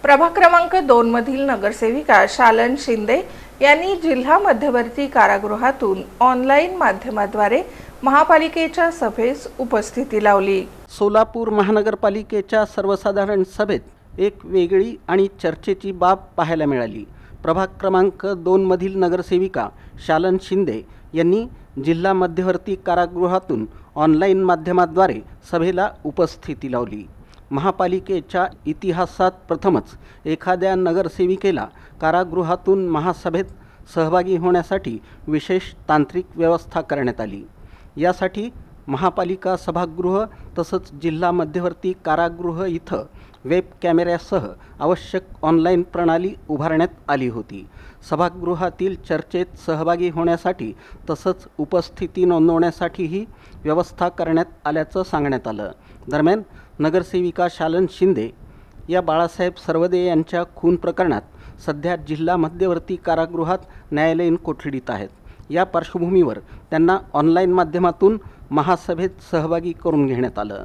प्रभाग क्रमांक 2 मधील नगरसेविका शालन शिंदे यांनी जिल्हा मध्यवर्ती कारागृहातून ऑनलाईन माध्यमाद्वारे महापालिकेच्या सभेस उपस्थिती लावली। सोलापूर महानगरपालिकेच्या सर्वसाधारण सभेत एक वेगळी आणि चर्चेची बाब पाहायला मिळाली। प्रभाग क्रमांक 2 मधील नगरसेविका शालन शिंदे यांनी जिल्हा मध्यवर्ती कारागृहातून ऑनलाईन माध्यमाद्वारे सभेला उपस्थिती लावली। महापालिकेच्या इतिहासात प्रथमच एखाद्या नगरसेविकेला कारागृहातून महासभेत सहभागी होण्यासाठी विशेष तांत्रिक व्यवस्था करण्यात आली। यासाठी महापालिका सभागृह तसंच जिल्हा मध्यवर्ती कारागृह इथं वेब कॅमेऱ्यासह आवश्यक ऑनलाईन प्रणाली उभारण्यात आली होती। सभागृहातील चर्चेत सहभागी होण्यासाठी तसंच उपस्थिती नोंदवण्यासाठीही व्यवस्था करण्यात आल्याचं सांगण्यात आलं। दरम्यान नगरसेविका शालन शिंदे या बाळासाहेब सरवदे यांच्या खून प्रकरणात सध्या जिल्हा मध्यवर्ती कारागृहात न्यायालयीन कोठडीत आहेत। या पार्श्वभूमीवर त्यांना ऑनलाईन माध्यमातून महासभेत सहभागी करून घेण्यात आलं।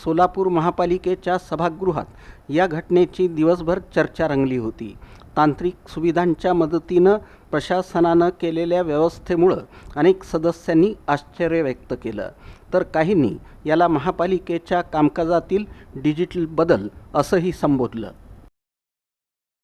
सोलापूर महापालिकेच्या सभागृहात या घटनेची दिवसभर चर्चा रंगली होती। तांत्रिक सुविधांच्या मदतीनं प्रशासनानं केलेल्या व्यवस्थेमुळं अनेक सदस्यांनी आश्चर्य व्यक्त केलं, तर काहींनी याला महापालिकेच्या कामकाजातील डिजिटल बदल असंही संबोधलं।